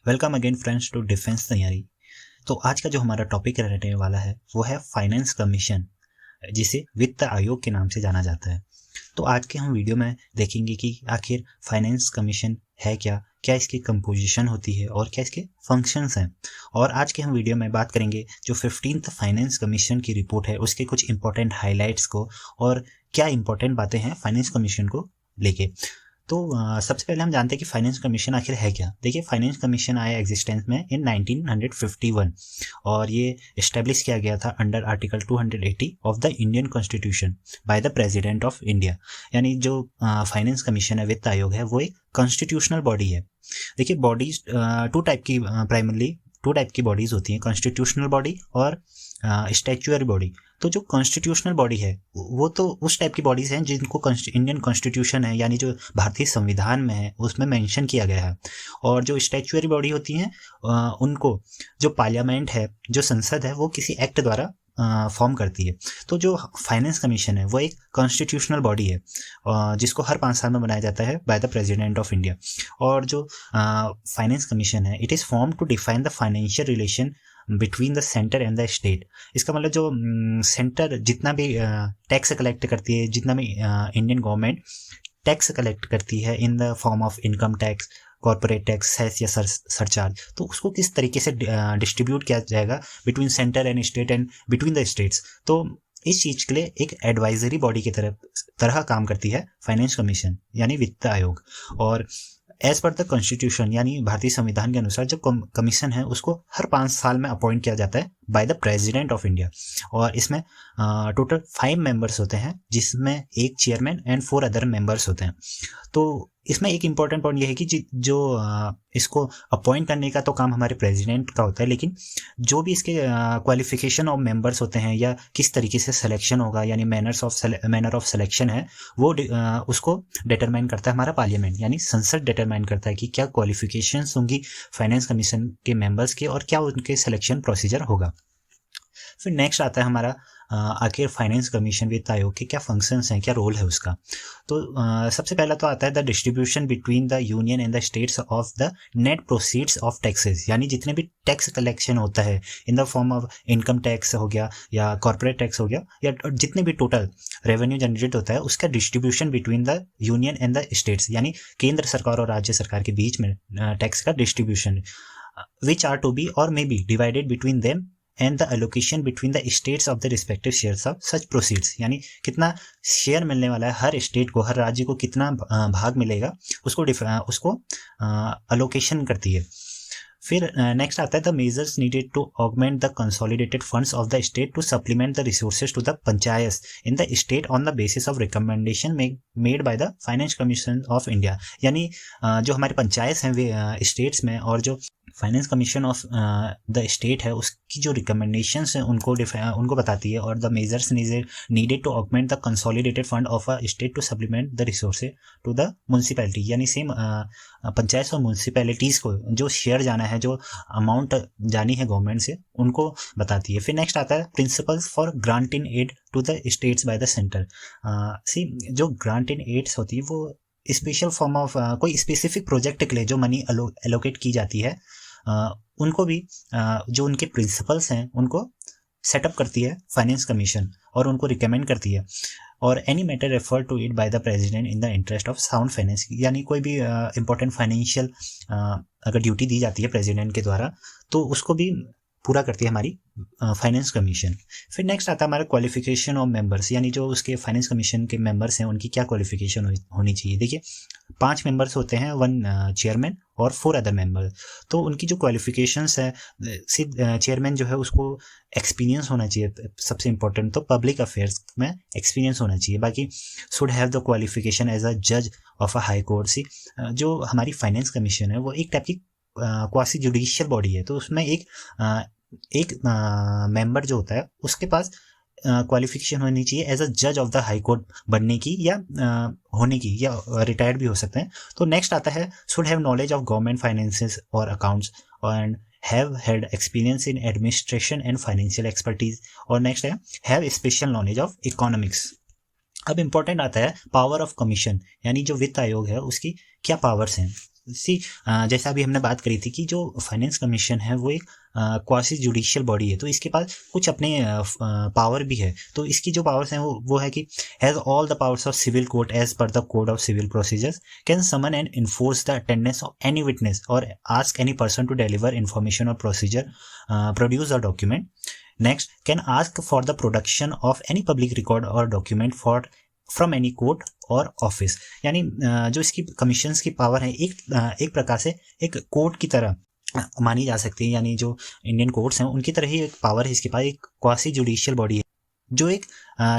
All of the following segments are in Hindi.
Welcome again friends to defence तैयारी। तो आज का जो हमारा टॉपिक रहने वाला है वो है फाइनेंस कमीशन, जिसे वित्त आयोग के नाम से जाना जाता है। तो आज के हम वीडियो में देखेंगे कि आखिर फाइनेंस कमीशन है क्या, क्या इसकी कंपोजिशन होती है और क्या इसके फंक्शंस हैं। और आज के हम वीडियो में बात करेंगे जो 15th फाइनेंस कमीशन की रिपोर्ट है उसके कुछ इंपॉर्टेंट हाइलाइट्स को और क्या इंपॉर्टेंट बातें हैं फाइनेंस कमीशन को लेके। तो सबसे पहले हम जानते हैं कि फाइनेंस कमीशन आखिर है क्या। देखिए, फाइनेंस कमीशन आया एग्जिस्टेंस में इन 1951 और ये इस्टेब्लिश किया गया था under article 280 of the Indian constitution bye the president of India. यानी जो फाइनेंस कमीशन है, वित्त आयोग है, वो एक कॉन्स्टिट्यूशनल बॉडी है। देखिए, बॉडीज टू टाइप की प्राइमरली टू टाइप की बॉडीज होती हैं, कॉन्स्टिट्यूशनल बॉडी और स्टैच्यूअरी बॉडी। तो जो कॉन्स्टिट्यूशनल बॉडी है वो तो उस टाइप की बॉडीज हैं जिनको इंडियन कॉन्स्टिट्यूशन है, यानी जो भारतीय संविधान में है उसमें मेंशन किया गया है। और जो स्टैच्यूअरी बॉडी होती हैं उनको जो पार्लियामेंट है, जो संसद है, वो किसी एक्ट द्वारा फॉर्म करती है। तो जो फाइनेंस कमीशन है वो एक कॉन्स्टिट्यूशनल बॉडी है जिसको हर 5 साल में बनाया जाता है by the president of India. और जो फाइनेंस कमीशन है, it is form to define the financial relation between the centre and the state. इसका मतलब जो सेंटर जितना भी टैक्स कलेक्ट करती है, जितना भी इंडियन गवर्नमेंट टैक्स कलेक्ट करती है in the form of income tax, corporate tax, cess या सरचार्ज, तो उसको किस तरीके से डिस्ट्रीब्यूट किया जाएगा between centre and state and between the states. तो इस चीज के लिए एक एडवाइजरी बॉडी की तरह काम करती है फाइनेंस कमीशन यानी वित्त आयोग। और एज पर द कॉन्स्टिट्यूशन यानी भारतीय संविधान के अनुसार जो कमीशन है उसको हर 5 साल में अपॉइंट किया जाता है by the president of India. और इसमें टोटल 5 मेंबर्स होते हैं, जिसमें एक चेयरमैन एंड 4 अदर मेंबर्स होते हैं। तो इसमें एक इम्पॉर्टेंट पॉइंट ये है कि जो इसको अपॉइंट करने का तो काम हमारे प्रेसिडेंट का होता है, लेकिन जो भी इसके क्वालिफिकेशन ऑफ मेंबर्स होते हैं या किस तरीके से सिलेक्शन होगा, यानी मैनर ऑफ सिलेक्शन है, वो उसको डिटरमाइन करता है हमारा पार्लियामेंट, यानी संसद डिटरमाइन करता है कि क्या क्वालिफिकेशंस होंगी फाइनेंस कमीशन के मेंबर्स के और क्या उनके सिलेक्शन प्रोसीजर होगा। फिर नेक्स्ट आता है हमारा आखिर फाइनेंस कमीशन वित्त आयोग के क्या फंक्शंस हैं, क्या रोल है उसका। तो सबसे पहला तो आता है the distribution between the union and the states of the net proceeds of taxes. यानी जितने भी टैक्स कलेक्शन होता है in the form of income tax हो गया या कॉर्पोरेट टैक्स हो गया या जितने भी टोटल रेवेन्यू जनरेट होता है उसका distribution between the union and the states, यानी केंद्र सरकार और राज्य सरकार के बीच में टैक्स का distribution, which are to be और may be divided between them and the allocation between the states of the respective shares of such proceeds. यानी कितना शेयर मिलने वाला है हर स्टेट को, हर राज्य को कितना भाग मिलेगा, उसको अलोकेशन करती है। फिर नेक्स्ट आता है the measures needed to augment the consolidated funds of the state to supplement the resources to the panchayat in the state on the basis of recommendation made by the finance commission of India. यानी जो हमारे पंचायत हैं वे स्टेट्स में, और जो finance commission of the state है उसकी जो रिकमेंडेशंस हैं उनको बताती है। और the measures needed to augment the consolidated fund of a state to supplement the resources to the municipality, यानी सेम पंचायत और म्यूनसिपैलिटीज़ को जो शेयर जाना है, जो अमाउंट जानी है गवर्नमेंट से, उनको बताती है। फिर नेक्स्ट आता है principles for grant in aid to the states by the centre. जो ग्रांट इन एड्स होती है वो स्पेशल फॉर्म ऑफ कोई स्पेसिफिक प्रोजेक्ट के लिए जो मनी एलोकेट की जाती है, उनको भी जो उनके प्रिंसिपल्स हैं उनको सेटअप करती है फाइनेंस कमीशन और उनको रिकमेंड करती है। और any matter refer to it by the president in the interest of sound finance, यानी कोई भी इंपॉर्टेंट फाइनेंशियल अगर ड्यूटी दी जाती है प्रेसिडेंट के द्वारा तो उसको भी पूरा करती है हमारी फाइनेंस कमीशन। फिर नेक्स्ट आता है हमारा क्वालिफिकेशन ऑफ मेंबर्स, यानी जो उसके फाइनेंस कमीशन के मेंबर्स हैं उनकी क्या क्वालिफिकेशन होनी चाहिए। देखिए, 5 मेंबर्स होते हैं, 1 चेयरमैन और 4 अदर मेंबर। तो उनकी जो क्वालिफिकेशंस है, चेयरमैन जो है उसको एक्सपीरियंस होना चाहिए, सबसे इंपॉर्टेंट तो पब्लिक अफेयर्स में एक्सपीरियंस होना चाहिए। बाकी should have the qualification as a जज ऑफ अ हाई कोर्ट। जो हमारी फाइनेंस कमीशन है वो एक टाइप की क्वासी जुडिशियल बॉडी है, तो उसमें एक मेंबर जो होता है उसके पास क्वालिफिकेशन होनी चाहिए एज अ जज ऑफ द हाई कोर्ट बनने की या होने की, या रिटायर्ड भी हो सकते हैं। तो नेक्स्ट आता है should have knowledge of government finances और accounts and have had experience in administration and financial expertise. और नेक्स्ट है have special knowledge of economics. अब इंपॉर्टेंट आता है पावर ऑफ कमीशन, यानी जो वित्त आयोग है उसकी क्या पावर्स हैं। जैसा अभी हमने बात करी थी कि जो फाइनेंस कमीशन है वो एक क्वासी जुडिशियल बॉडी है, तो इसके पास कुछ अपने पावर भी है। तो इसकी जो पावर्स हैं वो है कि has all the powers of civil court as per the code of civil procedures, can summon and enforce the attendance of any witness और ask any person to deliver information और procedure, produce a document. Next, can ask for the production of any public record और डॉक्यूमेंट फ्रॉम एनी कोर्ट और ऑफिस। यानी जो इसकी कमीशंस की पावर है एक प्रकार से एक कोर्ट की तरह मानी जा सकती है। यानी जो इंडियन कोर्ट्स हैं उनकी तरह ही एक पावर है इसके पास, एक क्वासी जुडिशियल बॉडी है जो एक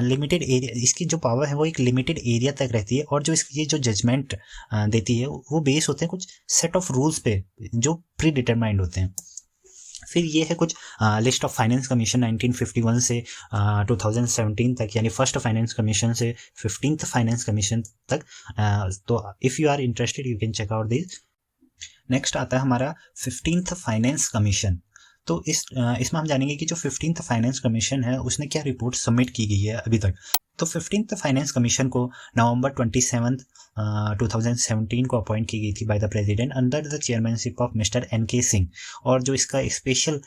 लिमिटेड एरिया, इसकी जो पावर है वो एक लिमिटेड एरिया तक रहती है, और जो इसकी जो जजमेंट देती है वो बेस होते हैं कुछ सेट ऑफ रूल्स पे जो प्री डिटरमाइंड होते हैं। फिर ये है कुछ लिस्ट ऑफ फाइनेंस कमीशन 1951 से 2017 तक, यानी फर्स्ट फाइनेंस कमीशन से 15th फाइनेंस कमीशन तक। तो if you are interested you can check out this. Next आता है हमारा 15th फाइनेंस कमीशन। तो इसमें हम जानेंगे कि जो 15th फाइनेंस कमीशन है उसने क्या रिपोर्ट सबमिट की गई है अभी तक। तो 15th फाइनेंस कमीशन को नवंबर 27 2017 को अपॉइंट की गई थी bye the president under the chairmanship of mister NK Singh. और जो इसका स्पेशल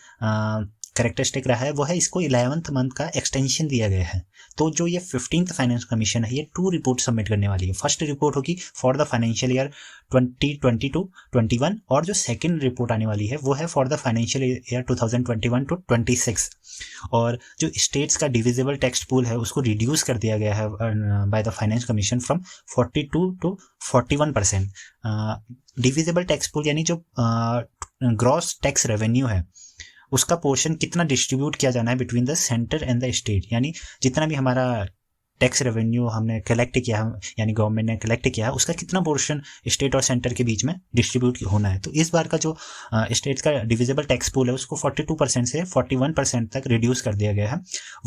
कैरेक्टरिस्टिक रहा है वो है इसको 11th मंथ का एक्सटेंशन दिया गया है। तो जो ये 15th फाइनेंस कमीशन है ये 2 रिपोर्ट सबमिट करने वाली है। फर्स्ट रिपोर्ट होगी फॉर द फाइनेंशियल ईयर 2022-21, और जो सेकंड रिपोर्ट आने वाली है वो है फॉर द फाइनेंशियल ईयर 2021-26। और जो स्टेट्स का डिविजिबल टैक्स पूल है उसको रिड्यूस कर दिया गया है by the finance commission from 42 to 41%। Divisible tax pool यानी जो ग्रॉस टैक्स रेवेन्यू है उसका पोर्शन कितना डिस्ट्रीब्यूट किया जाना है between the centre and the state, यानी जितना भी हमारा टैक्स रेवेन्यू हमने कलेक्ट किया है यानी गवर्नमेंट ने कलेक्ट किया है उसका कितना पोर्शन स्टेट और सेंटर के बीच में डिस्ट्रीब्यूट होना है। तो इस बार का जो स्टेट्स का डिविजिबल टैक्स पूल है उसको 42% से 41% तक रिड्यूस कर दिया गया है।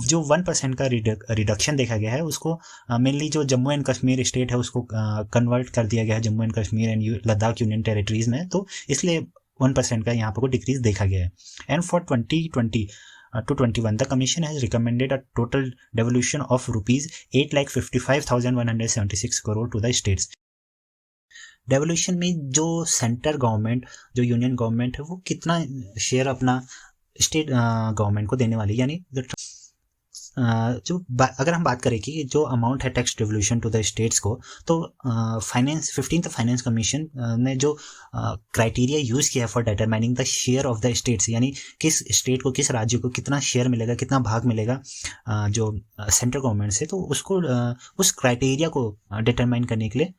जो 1% का रिडक्शन देखा गया है उसको मेनली जो जम्मू एंड कश्मीर स्टेट है उसको कन्वर्ट कर दिया गया है Jammu and Kashmir and Ladakh union territories में, तो इसलिए 1% का यहाँ पर को डिक्रीज देखा गया है। And for 2020 to 21 the commission has recommended a total devolution of rupees 8,55,176 crore to the states। Devolution में जो सेंटर गवर्नमेंट जो यूनियन गवर्नमेंट है वो कितना शेयर अपना स्टेट गवर्नमेंट को देने वाली, यानी अगर हम बात करें कि जो अमाउंट है tax devolution to the states को, तो 15th फाइनेंस कमीशन ने जो क्राइटेरिया यूज़ किया for determining the share of the states, यानी किस स्टेट को किस राज्य को कितना शेयर मिलेगा कितना भाग मिलेगा जो सेंट्रल गवर्नमेंट से, तो उसको उस क्राइटेरिया को डिटरमाइन करने के लिए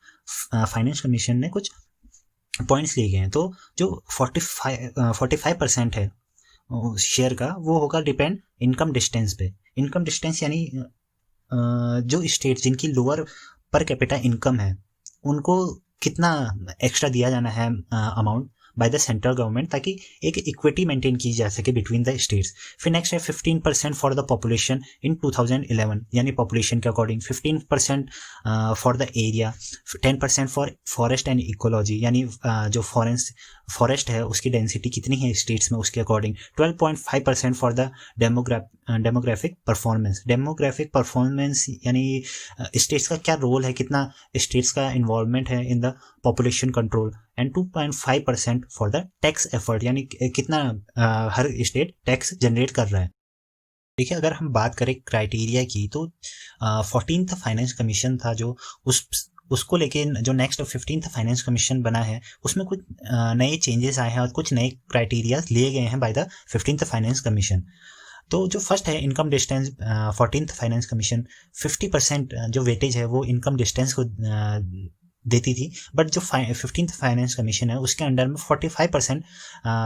फाइनेंस कमीशन ने कुछ पॉइंट्स लिए गए हैं। तो जो 45% है शेयर का वो होगा डिपेंड इनकम डिस्टेंस पे। इनकम डिस्टेंस यानी जो स्टेट जिनकी लोअर पर कैपिटा इनकम है उनको कितना एक्स्ट्रा दिया जाना है amount by the central government, ताकि एक इक्विटी मेंटेन की जा सके बिटवीन द स्टेट्स। फिर नेक्स्ट है 15% फॉर द पॉपुलेशन इन 2011, यानी पॉपुलेशन के according 15% for the area, 10% for forest and ecology, यानी जो फॉरेस्ट है उसकी डेंसिटी कितनी है स्टेट्स में उसके according, 12.5% for the demographic performance. Demographic performance यानी स्टेट्स का क्या रोल है, कितना स्टेट्स का इन्वॉल्वमेंट है in the population control, and 2.5% for the tax effort, यानी कितना हर स्टेट टैक्स जनरेट कर रहा है। देखिए अगर हम बात करें क्राइटेरिया की तो 14th फाइनेंस कमीशन था जो उसको लेके जो नेक्स्ट 15th फाइनेंस कमीशन बना है उसमें कुछ नए चेंजेस आए हैं और कुछ नए क्राइटेरिया लिए गए हैं by the 15th finance commission. तो जो फर्स्ट है income distance, 14th finance commission 50% जो वेटेज है वो इनकम डिस्टेंस को देती थी, बट जो 15th फाइनेंस कमीशन है उसके अंडर में 45%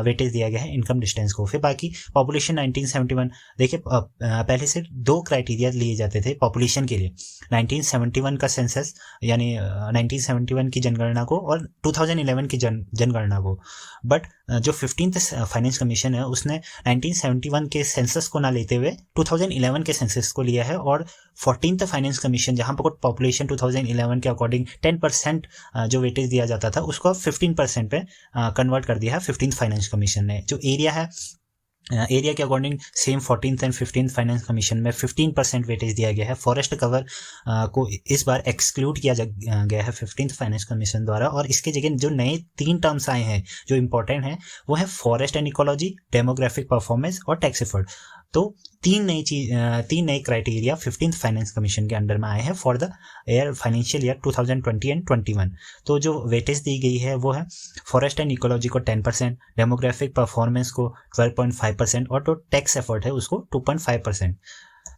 वेटेज दिया गया है इनकम डिस्टेंस को। फिर बाकी पॉपुलेशन 1971, देखिए पहले से 2 क्राइटेरिया लिए जाते थे पॉपुलेशन के लिए, 1971 का सेंसस यानी 1971 की जनगणना को और 2011 की जनगणना को, बट जो 15th फाइनेंस कमीशन है उसने 1971 के सेंसस को ना लेते हुए 2011 के सेंसस को लिया है, और 14th फाइनेंस कमीशन जहां पर पॉपुलेशन 2011 के अकॉर्डिंग 10% जो वेटेज दिया जाता था उसको 15% पे कन्वर्ट कर दिया है 15th फाइनेंस कमीशन ने। जो एरिया है एरिया के according same 14th and 15th finance commission में 15% वेटेज दिया गया है। फॉरेस्ट कवर को इस बार एक्सक्लूड किया गया है 15th फाइनेंस कमीशन द्वारा, और इसके जगह जो नए 3 टर्म्स आए हैं जो इंपॉर्टेंट हैं वो है forest and ecology, demographic performance और टैक्स एफर्ट। तो 3 नए क्राइटेरिया 15th फाइनेंस कमीशन के अंडर में आए हैं for the financial year 2020 and 21। तो जो वेटेज दी गई है वो है फॉरेस्ट एंड इकोलॉजी को 10%, डेमोग्राफिक परफॉर्मेंस को 12.5% और जो टैक्स एफर्ट है उसको 2.5%।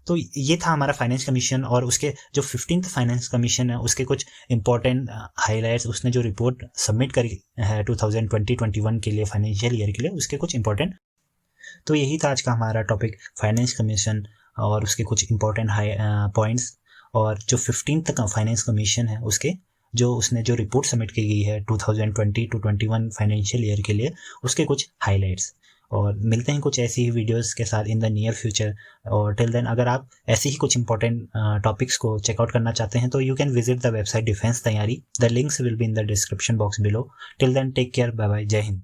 तो ये था हमारा फाइनेंस कमीशन, और उसके जो 15th फाइनेंस कमीशन है उसके कुछ इंपॉर्टेंट हाईलाइट्स, उसने जो रिपोर्ट सबमिट करी है 2020-21 के लिए फाइनेंशियल ईयर के लिए, उसके कुछ इंपॉर्टेंट। तो यही था आज का हमारा टॉपिक, फाइनेंस कमीशन और उसके कुछ इंपॉर्टेंट पॉइंट्स, और जो 15th का फाइनेंस कमीशन है उसके उसने जो रिपोर्ट सबमिट की गई है 2020-21 फाइनेंशियल ईयर के लिए, उसके कुछ हाइलाइट्स। और मिलते हैं कुछ ऐसी ही वीडियोस के साथ इन द नियर फ्यूचर। और टिल देन अगर आप ऐसे ही कुछ इंपॉर्टेंट टॉपिक्स को चेकआउट करना चाहते हैं तो you can visit the website defence Tayari. The links will be in the description box below. Till then take care, bye bye, जय हिंद।